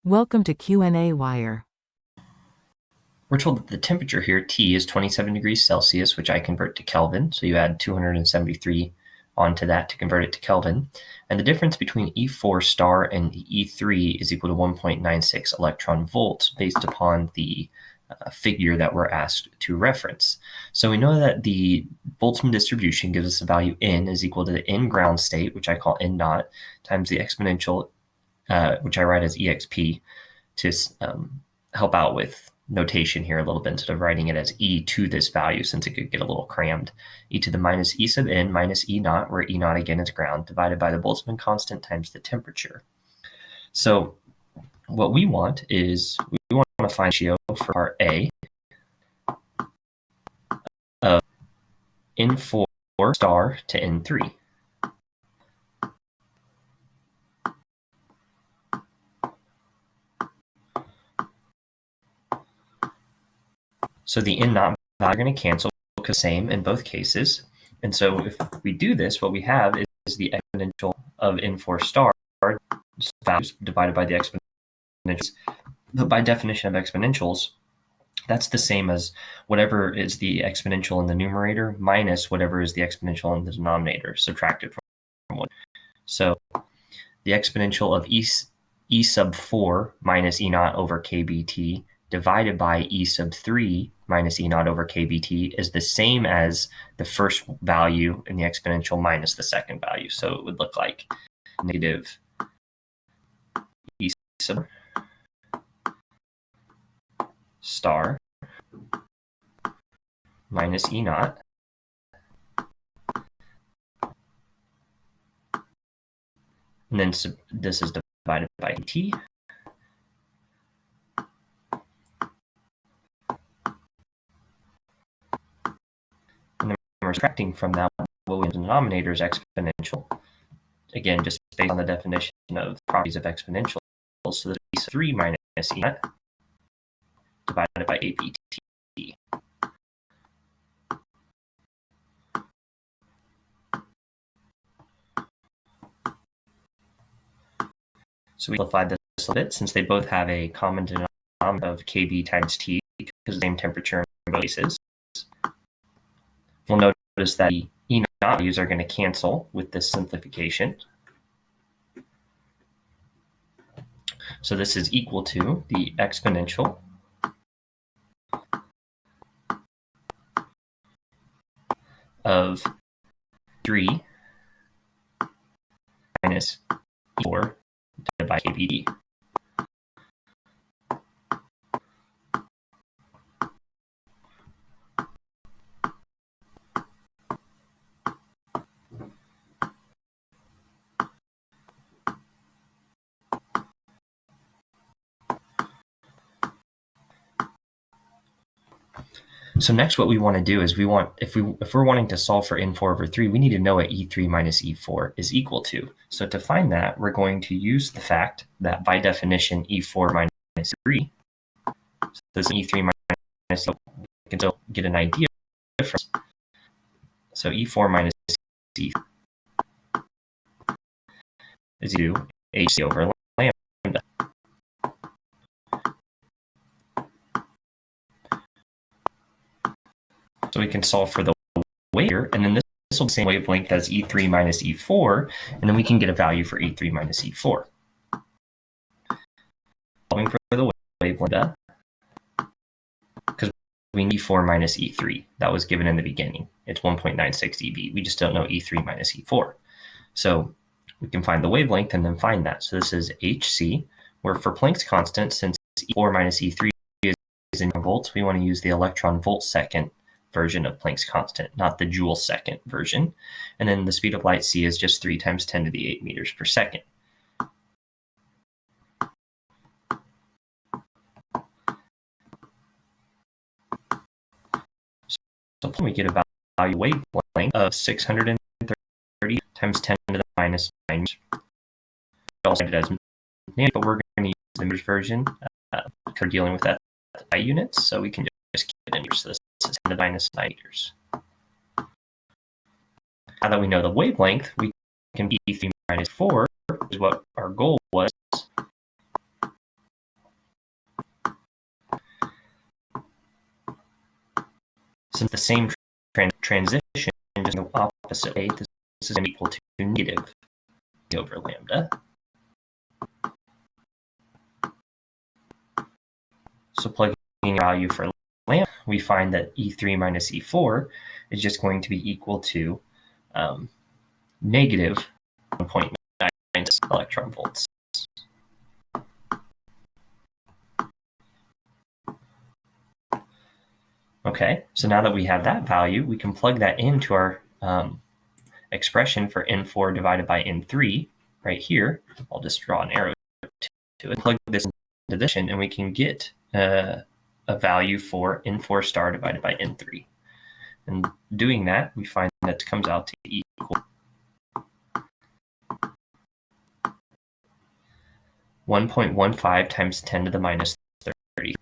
Welcome to qnawire. We're told that the temperature here, T, is 27 degrees Celsius, which I convert to Kelvin. So you add 273 onto that to convert it to Kelvin. And the difference between E4 star and E3 is equal to 1.96 electron volts based upon the figure that we're asked to reference. So we know that the Boltzmann distribution gives us a value N is equal to the N ground state, which I call N naught, times the exponential, which I write as EXP to help out with notation here a little bit instead of writing it as e to this value, since it could get a little crammed. E to the minus e sub n minus e naught, where e naught again is ground, divided by the Boltzmann constant times the temperature. So what we want is we want to find ratio for our A of N4 star to N3. So the N naught value are going to cancel because same in both cases. And so if we do this, what we have is the exponential of N4 star values divided by the exponentials. But by definition of exponentials, that's the same as whatever is the exponential in the numerator minus whatever is the exponential in the denominator, subtracted from 1. So the exponential of e sub 4 minus e naught over kBt divided by e sub 3 minus e naught over kBt is the same as the first value in the exponential minus the second value. So it would look like negative e sub star minus e naught and then this is divided by t. And then we're subtracting from that what we have in the denominator is exponential. Again, just based on the definition of properties of exponentials. So this is 3 minus e naught divided by apt. So we simplify this a little bit since they both have a common denominator of Kb times T because of the same temperature in both cases. We'll notice that the E naught values are going to cancel with this simplification. So this is equal to the exponential of 3 minus E4 divided by kBd. So next what we want to do is if we're wanting to solve for N4 over 3, we need to know what E3 minus E4 is equal to. So to find that, we're going to use the fact that by definition E4 minus 3, so this is E3 minus, we can still get an idea of the difference. So E4 minus E3 is equal to HC over lambda. So we can solve for the wave here, and then this will be the same wavelength as E3 minus E4, and then we can get a value for E3 minus E4. Solving for the wavelength, because we need E4 minus E3. That was given in the beginning. It's 1.96 dB. We just don't know E3 minus E4. So we can find the wavelength and then find that. So this is Hc, where for Planck's constant, since E4 minus E3 is in volts, we want to use the electron volt second version of Planck's constant, not the joule second version. And then the speed of light c is just 3 times 10 to the 8 meters per second. So we get a value wavelength of 630 times 10 to the minus 9. Also it as but we're going to use the meters version because we're dealing with that units, so we can just keep it in meters. So this is 10 to the minus 9 meters. Now that we know the wavelength, we can be E3 minus 4, which is what our goal was. Since the same transition, just the opposite way, this is going to be equal to negative over lambda. So plugging in a value for lambda, we find that E3 minus E4 is just going to be equal to negative 1.9 electron volts. Okay, so now that we have that value, we can plug that into our expression for N4 divided by N3 right here. I'll just draw an arrow to it, plug this into this, and we can get a value for N4 star divided by N3. And doing that, we find that comes out to equal 1.15 times 10 to the minus 30.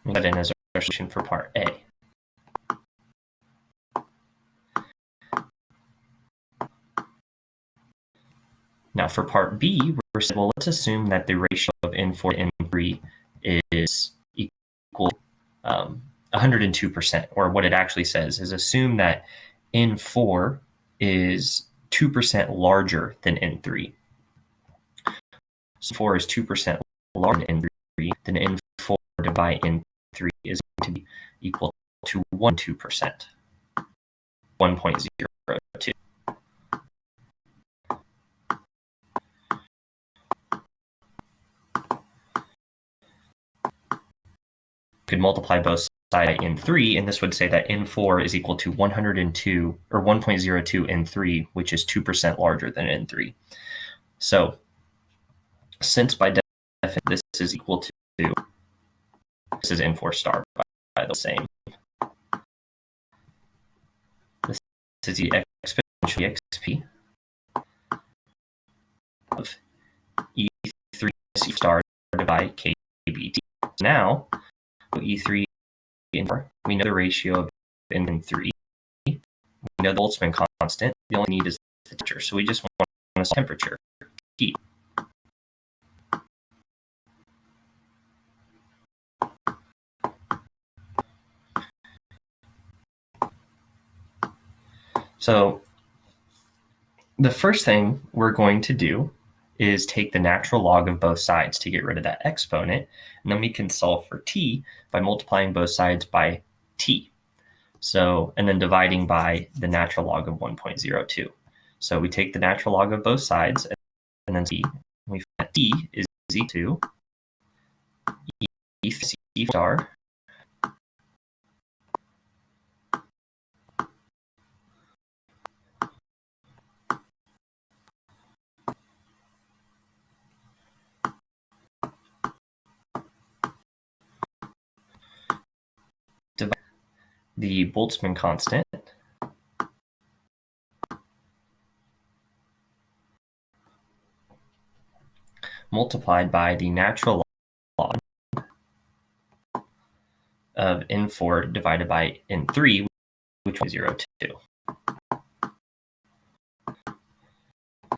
That in as our solution for part A. Now for part B, we're saying, well, let's assume that the ratio of N4 to N3 is equal 102%, or what it actually says is assume that N4 is 2% larger than N3. So 4 is 2% larger than N3, then N4 divided by N3 is going to be equal to 1.2%, 1.02. Could multiply both sides by N3, and this would say that N4 is equal to 102 or 1.02 N3, which is 2% larger than N3. So since by definition this is equal to, this is N4 star by the same. This is the exponential exp of E3 star divided by kBT. Now, E3 and 4, we know the ratio of N3. We know the Boltzmann constant. The only need is the temperature. So we just want a temperature, T. So the first thing we're going to do is take the natural log of both sides to get rid of that exponent, and then we can solve for t by multiplying both sides by t. So, and then dividing by the natural log of 1.02. So we take the natural log of both sides, and then we find that t is equal to e c star divided the Boltzmann constant multiplied by the natural log of N4 divided by N3, which was 0.2.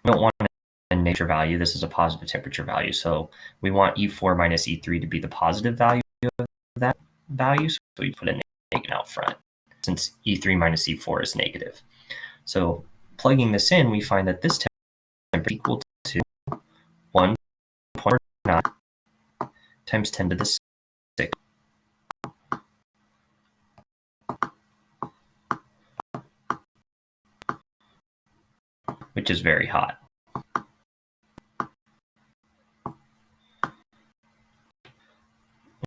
We don't want a negative value. This is a positive temperature value. So we want E4 minus E3 to be the positive value of that value. So we put a negative out front since E3 minus E4 is negative. So plugging this in, we find that this temperature is equal to 1.9 times 10 to the 6. Which is very hot.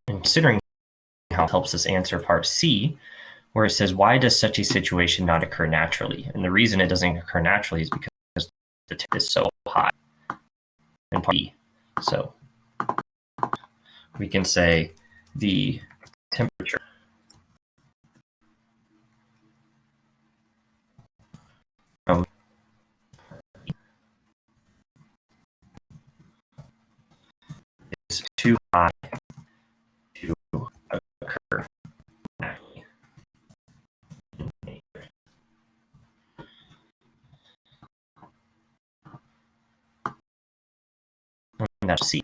And considering how it helps us answer part C, where it says, why does such a situation not occur naturally? And the reason it doesn't occur naturally is because the temperature is so hot in part E. So we can say the temperature from is too high to occur naturally in nature. that's C.